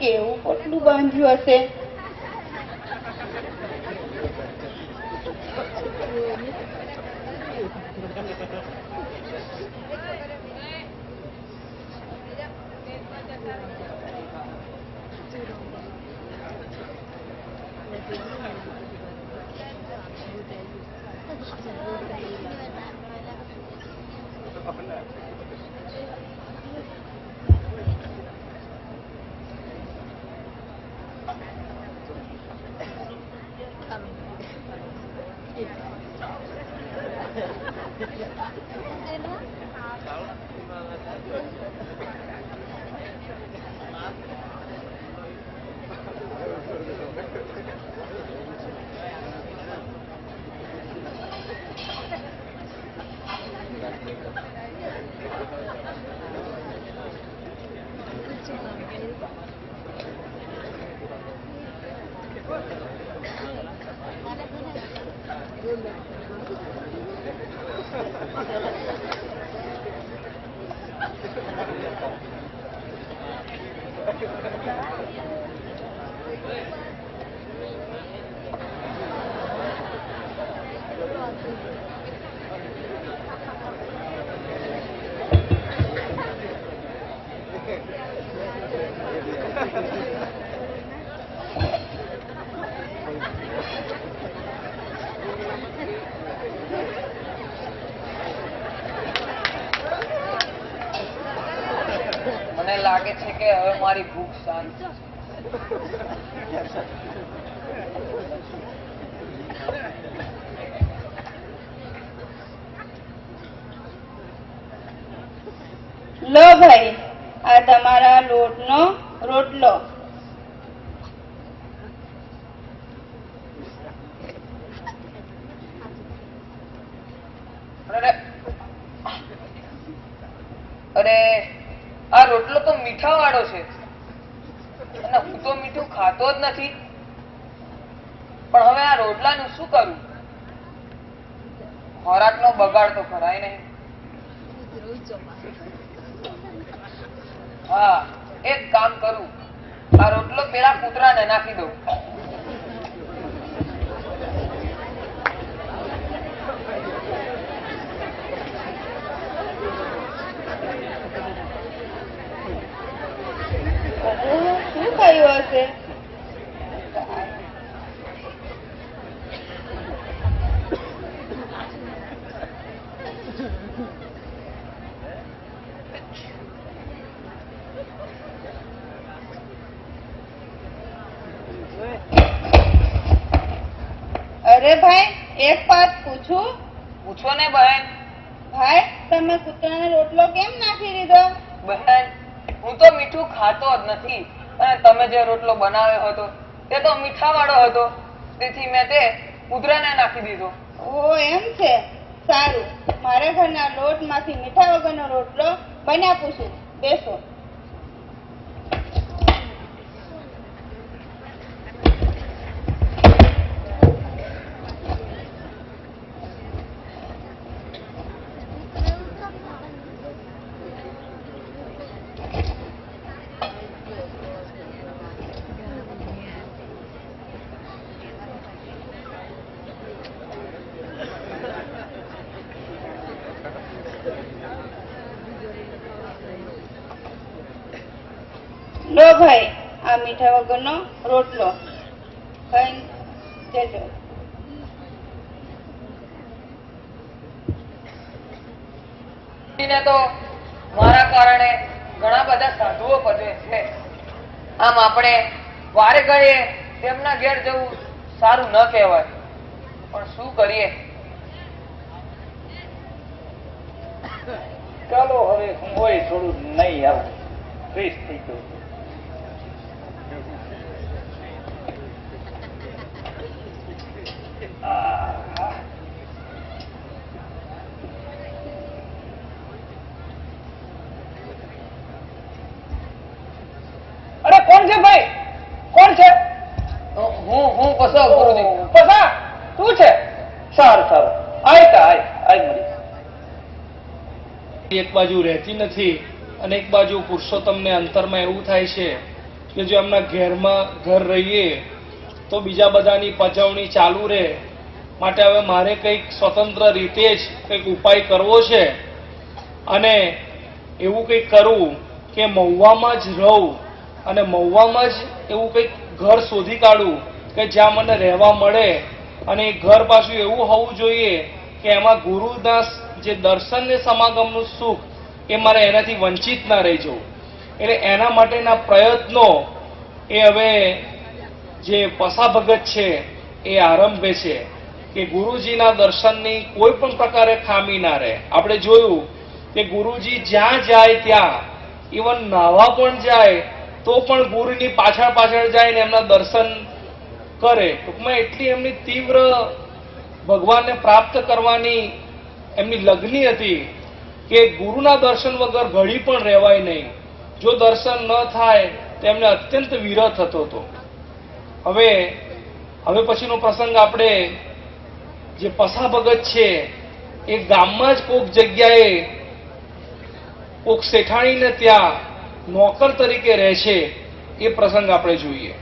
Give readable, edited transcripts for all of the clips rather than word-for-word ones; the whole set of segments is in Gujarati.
કેવું પોટલું બાંધ્યું હશે. મને લાગે છે કે હવે મારી ભૂખ શાંત. લો ભાઈ, આ તમારા લોટનો રોટલો. અરે આ રોટલો તો મીઠા વાળો છે અને હું તો મીઠું ખાતો જ નથી. પણ હવે આ રોટલાનું શું કરું? ખોરાકનો બગાડ તો કરાય નહીં. હા, એક કામ કરું, આ રોટલો પેલા કૂતરાને નાખી દઉં. શું થયું હશે? અરે ભાઈ, એક વાત પૂછું? પૂછો ને બહેન. ભાઈ, તમે કૂતરાને રોટલો કેમ નાખી દીધો? બહેન, હું તો મીઠું ખાતો જ નથી અને તમે જે રોટલો બનાવ્યો હતો તે તો મીઠા વાળો હતો, તેથી મેં તે કૂતરાને નાખી દીધો. ઓ એમ છે, સારું. મારા ઘરના લોટમાંથી મીઠા વગરનો રોટલો બની આપું છું, બેસો. લો ભાઈ, આ મીઠા વગરનો રોટલો ખાઈ જજો. તો મારા કારણે ઘણા બધા સાધુઓ પધરે છે. આમ આપણે વારે ઘડીએ તેમના ઘેર જવું સારું ન કહેવાય, પણ શું કરીએ? ચાલો હવે હું હોય થોડું નહીં આવું, ફ્રેશ થઈ ગયું. અરે કોણ છે ભાઈ? કોણ છે? હું પસાવ ગુરુજી. પસા શું છે? સારું સારું, આય મળી. એક બાજુ રહેતી નથી અને એક બાજુ પુરુષોત્તમને અંતરમાં એવું થાય છે કે જો એમના ઘર રહીએ તો બીજા બધાની પજવણી ચાલુ રહે, માટે હવે મારે કંઈક સ્વતંત્ર રીતે જ કંઈક ઉપાય કરવો છે અને એવું કંઈક કરવું કે મહુવામાં જ રહું અને મહુવામાં જ એવું કંઈક ઘર શોધી કાઢું કે જ્યાં મને રહેવા મળે અને એ ઘર પાછું એવું હોવું જોઈએ કે એમાં ગુરુના જે દર્શન ને સમાગમનું સુખ એ મારે એનાથી વંચિત ના રહી જવું. એટલે એના માટેના પ્રયત્નો એ હવે જે પસા ભગત છે એ આરંભે છે કે ગુરુજીના દર્શનની કોઈ પણ પ્રકારે ખામી ના રહે. આપણે જોયું કે ગુરુજી જ્યાં જાય ત્યાં ઇવન નાહવા પણ જાય તો પણ ગુરુની પાછળ પાછળ જાય ને એમના દર્શન કરે. ટૂંકમાં એટલી એમની તીવ્ર ભગવાનને પ્રાપ્ત કરવાની એમની લગ્ની હતી કે ગુરુના દર્શન વગર ઘડી પણ રહેવાય નહીં. જો દર્શન ન થાય તો એમને અત્યંત વિરહ થતો હતો. હવે પછીનો પ્રસંગ આપણે જે પસા ભગત છે એ ગામમાં જ કોઈક જગ્યાએ કોઈક શેઠાણીને ત્યાં નોકર તરીકે રહે છે એ પ્રસંગ આપણે જોઈએ.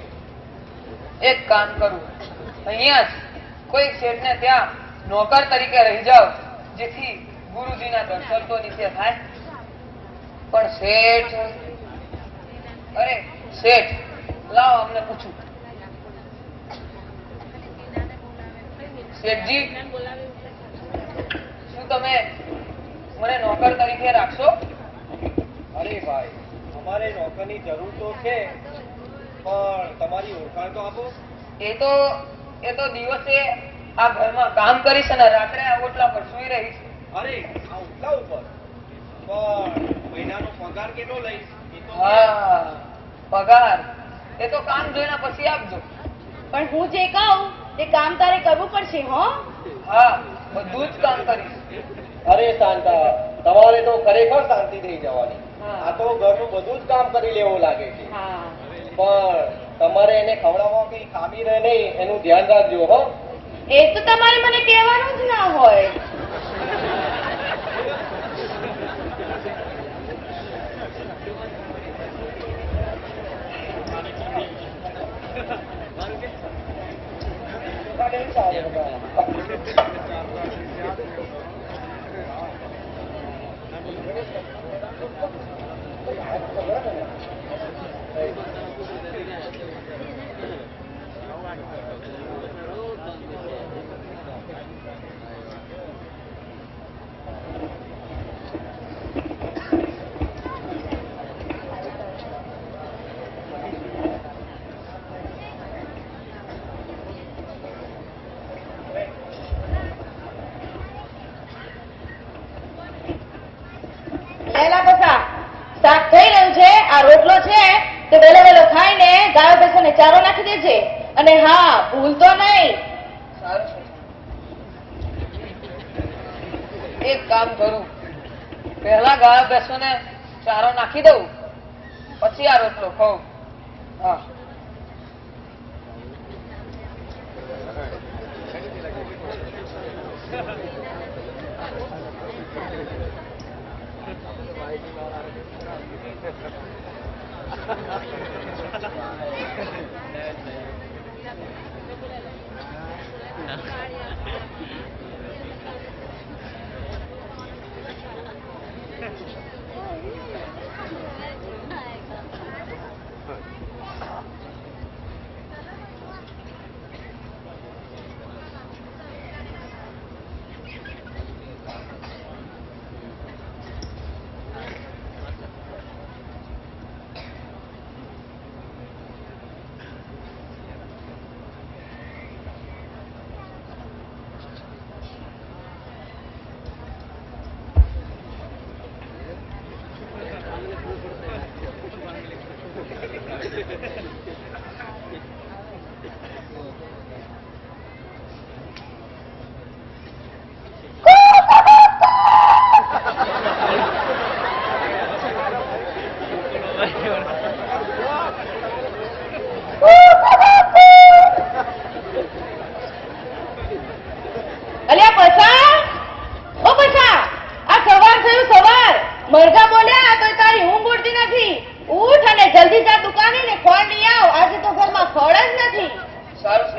એક કામ કરું, અહીંયા જ કોઈ શેઠને ત્યાં નોકર તરીકે રહી જાવ, જેથી ગુરુજીના દર્શન તો નીચે થાય. પણ શેઠ, અરે શેઠ, લાવો અમને પૂછું. શેઠજી, શું તમે મને નોકર તરીકે રાખશો? અરે ભાઈ, અમારે નોકરની જરૂર તો છે, પણ તમારી ઓળખાણ તો આપો. એ તો દિવસે આ ઘરમાં કામ કરીશ અને રાત્રે આ ઓટલા પર સૂઈ રહીશ. અરે આ ઉઠલા ઉપર પણ મહિનાનો પગાર કેટલો લઈશ એ તો હા, પગાર એ તો કામ જોઈને પછી આપજો. પણ હું જે કહું તે કામ તારે કરવું પડશે. હો, હા, બધું જ કામ કરીશ. અરે શાંતા, તમારે તો ખરેખર શાંતિ થઈ જવાની. હા. આ તો ઘરનું બધું જ કામ કરી લેવું લાગે છે. હા, પણ તમારે એને ખવડાવવામાં કઈ ખામી રહે નહીં એનું ધ્યાન રાખજો. હો, એ તો તમારે મને કહેવાનું જ ના હોય. શાક થઈ રહ્યું છે, આ રોટલો છે તે વેલો વેલો ખાઈને ગાયો ભેંસોને ચારો નાખી દેજે. અને હા, ભૂલતો નહીં. સારું છે. એક કામ કરું, પહેલા ગાયો ભેંસોને ચારો નાખી દઉં, પછી આ રોટલો ખાઉં. હા,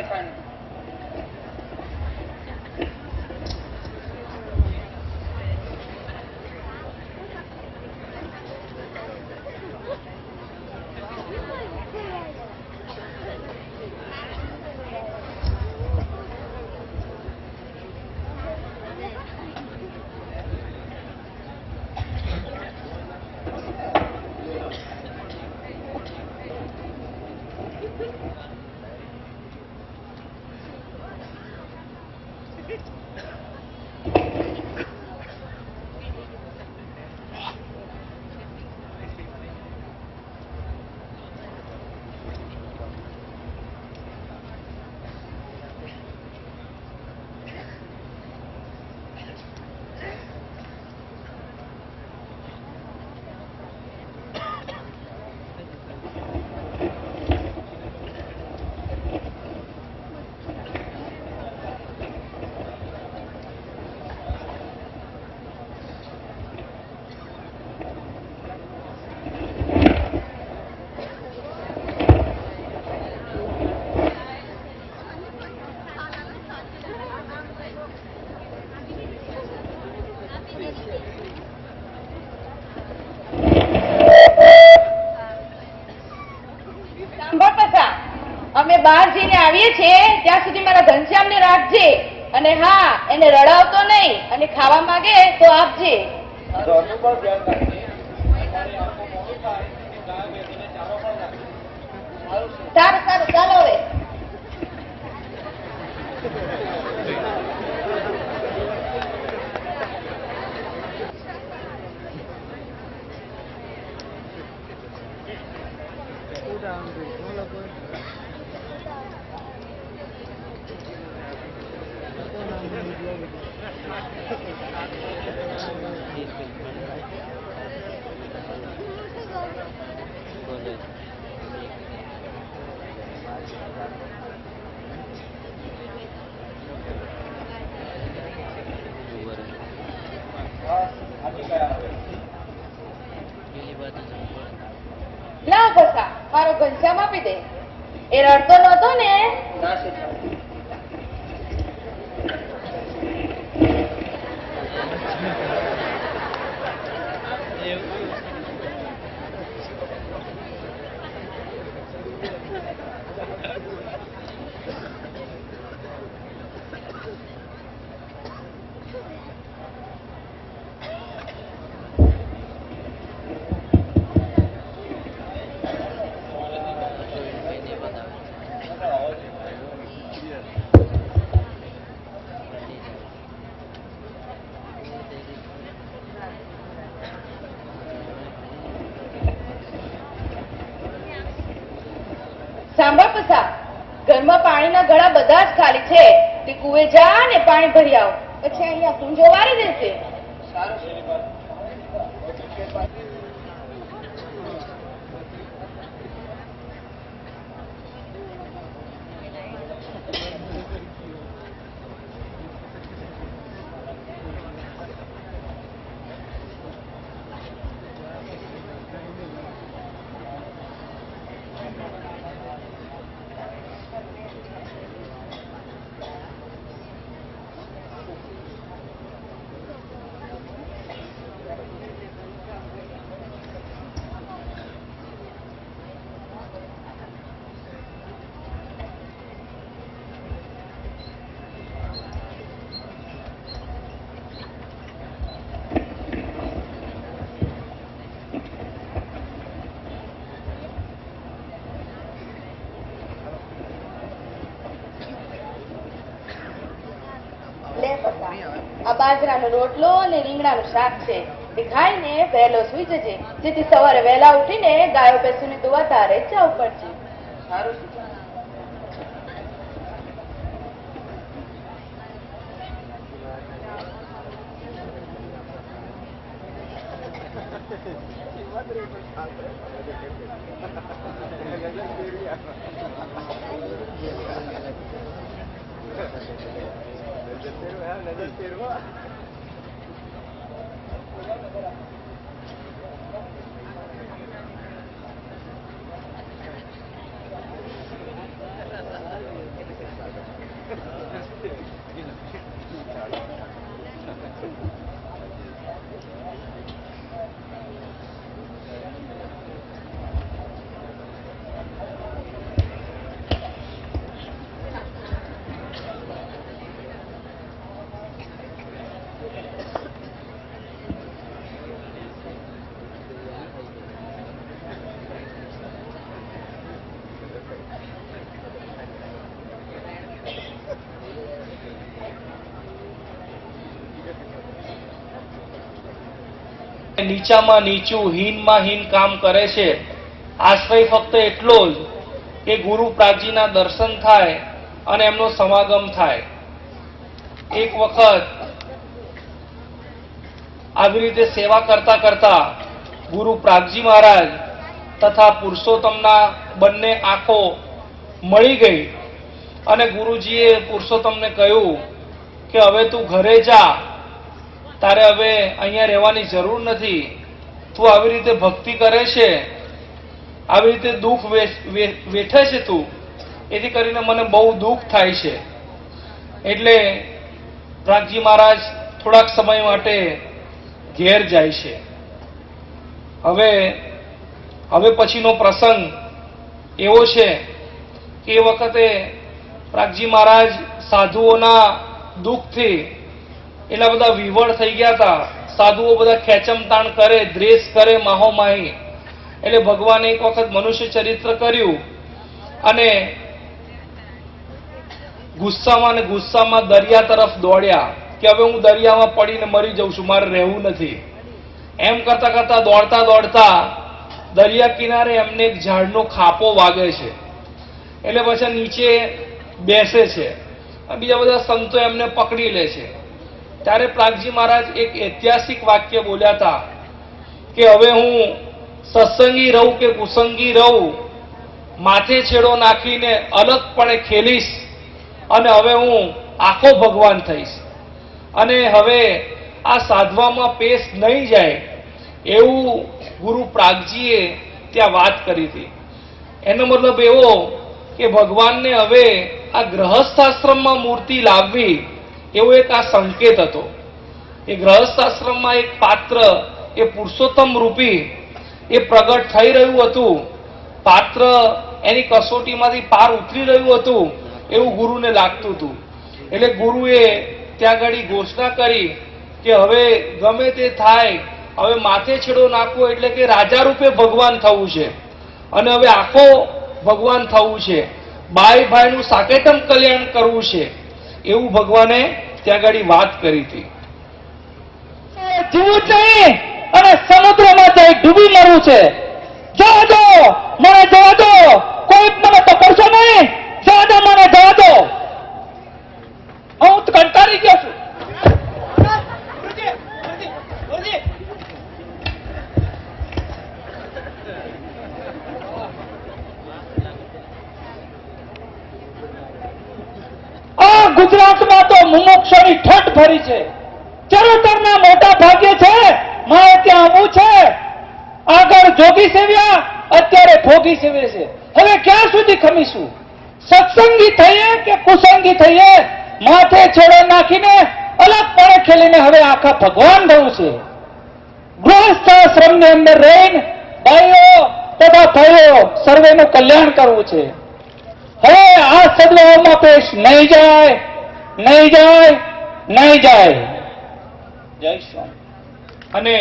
નિશાની. અમે બહાર જઈને આવીએ છીએ ત્યાં સુધી મારા ઘનશ્યામને રાખજે, અને હા, એને રડાવતો નહીં, અને ખાવા માંગે તો આપજે. ઘરનું પણ ધ્યાન રાખજે. અમારે આખું મોડું થાય કે ગાય બેસીને ચારો પણ નાખજે. સારું સારું, ચાલો હવે. લાવ પસા, મારો ઘનશ્યામ આપી દે. એ રડતો નતો ને. ના શેઠા. સાંભળ પસા, ઘરમાં પાણીના ગળા બધા જ ખાલી છે. તે કુએ જા ને પાણી ભરી આવ, પછી અહીંયા કુંજો વારી દેશે. સારું શેઠ. લે પસા, આ બાજરાનો રોટલો અને રીંગણાનું શાક છે. તે ખાઈને વહેલો સુઈ જજે, જેથી સવારે વહેલા ઉઠીને ગાયો ભેંસોને દોવા તારે જ જવું પડશે. સારું શેઠા. નીચામાં નીચું હીનમાં હીન કામ કરે છે. આશ્રય ફક્ત એટલો જ કે ગુરુ પ્રાગજીના દર્શન થાય અને એમનો સમાગમ થાય. એક વખત આવી રીતે સેવા કરતા કરતા ગુરુ પ્રાગજી મહારાજ તથા પુરુષોત્તમના બંને આંખો મળી ગઈ અને ગુરુજીએ પુરુષોત્તમને કહ્યું કે હવે તું ઘરે જા, તારે હવે અહીંયા રહેવાની જરૂર નથી. તું આવી રીતે ભક્તિ કરે છે, આવી રીતે દુઃખ વેઠે છે તું, એથી કરીને મને બહુ દુઃખ થાય છે. એટલે પ્રાગજી મહારાજ થોડાક સમય માટે ઘેર જાય છે. હવે પછીનો પ્રસંગ એવો છે કે એ વખતે પ્રાગજી મહારાજ સાધુઓના દુઃખથી એટલા બધા વિવળ થઈ ગયા હતા. સાધુઓ બધા ખેંચમતાણ કરે, દ્વેષ કરે, માહોમાહી. એટલે ભગવાને એક વખત મનુષ્ય ચરિત્ર કર્યું અને ગુસ્સામાં દરિયા તરફ દોડ્યા કે હવે હું દરિયામાં પડીને મરી જઉં છું, મારે રહેવું નથી. એમ કરતા કરતા દોડતા દોડતા દરિયા કિનારે એમને એક ઝાડનો ખાપો વાગે છે. એટલે પછી નીચે બેસે છે. બીજા બધા સંતો એમને પકડી લે છે. ત્યારે પ્રાગજી મહારાજ એક ઐતિહાસિક વાક્ય બોલ્યા હતા કે હવે હું સત્સંગી રહું કે કુસંગી રહું, માથે છેડો નાખીને અલગપણે ખેલીશ અને હવે હું આખો ભગવાન થઈશ અને હવે આ સાધવામાં પેશ નહીં જાય, એવું ગુરુ પ્રાગજીએ ત્યાં વાત કરી હતી. એનો મતલબ એવો કે ભગવાનને હવે આ ગ્રહસ્થાશ્રમમાં મૂર્તિ લાવવી એવો એક આ સંકેત હતો. એ ગ્રહસ્થાશ્રમમાં એક પાત્ર, એ પુરુષોત્તમ રૂપી એ પ્રગટ થઈ રહ્યું હતું. પાત્ર એની કસોટીમાંથી પાર ઉતરી રહ્યું હતું એવું ગુરુને લાગતું હતું. એટલે ગુરુએ ત્યાં આગળ ઘોષણા કરી કે હવે ગમે તે થાય, હવે માથે છેડો નાખવો એટલે કે રાજા રૂપે ભગવાન થવું છે અને હવે આખો ભગવાન થવું છે, બાઈ ભાઈનું સાકેતમ કલ્યાણ કરવું છે, એવું ભગવાને ત્યાં આગળ વાત કરી હતી. જીવું નહીં અને સમુદ્રમાં જઈ ડૂબી મરવું છે. જવા દો, મને જવા દો, કોઈ મને પકડશો નહીં. જવા દો, મને જવા દો. હું તો કંટાળી ગયો છું. આ ગુજરાતમાં તો મુમુક્ષોની ઠઠ ભરી છે. ચરોતરના મોટા ભાગ્ય છે, મારે ત્યાં આવવું છે. આગળ જોગી સેવ્યા, અત્યારે ભોગી સેવે છે. હવે ક્યાં સુધી ખમીશું? સત્સંગી થઈએ કે કુસંગી થઈએ, માથે છેડો નાખીને અલગપણે ખેલીને હવે આખા ભગવાન થવું છે. ગૃહસ્થાશ્રમની અંદર રહીને ભાઈઓ તથા ભાઈઓ સર્વેનું કલ્યાણ કરવું છે. હવે આ સદભાવમાં પેશ નહીં જાય, નહીં જાય, નહીં જાય. જય સ્વામી. અને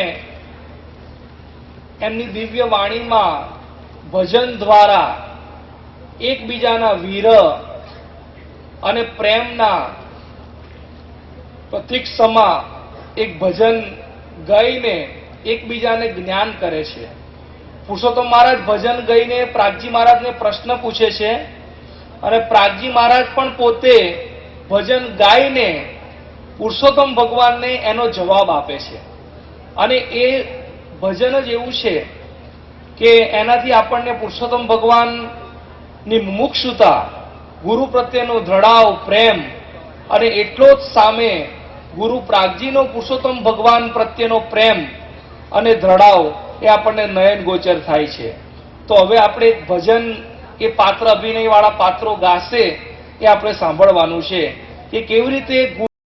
એમની દિવ્ય વાણીમાં ભજન દ્વારા એકબીજાના વીર અને પ્રેમના પ્રતીક સમા એક ભજન ગાઈને એકબીજાને જ્ઞાન કરે છે. પુરુષોત્તમ મહારાજ ભજન ગાઈને પ્રાગજી મહારાજને પ્રશ્ન પૂછે છે અને પ્રાગજી મહારાજ પણ પોતે ભજન ગાઈને પુરુષોત્તમ ભગવાનને એનો જવાબ આપે છે. અને એ ભજન જ એવું છે કે એનાથી આપણને પુરુષોત્તમ ભગવાનની મુમુક્ષુતા, ગુરુ પ્રત્યેનો દ્રઢાવ પ્રેમ અને એટલો જ સામે ગુરુ પ્રાગજીનો પુરુષોત્તમ ભગવાન પ્રત્યેનો પ્રેમ અને દ્રઢાવ એ આપણને નયન ગોચર થાય છે. તો હવે આપણે એક ભજન એ પાત્ર અભિનયવાળા પાત્રો ગાશે એ આપણે સાંભળવાનું છે કે કેવી રીતે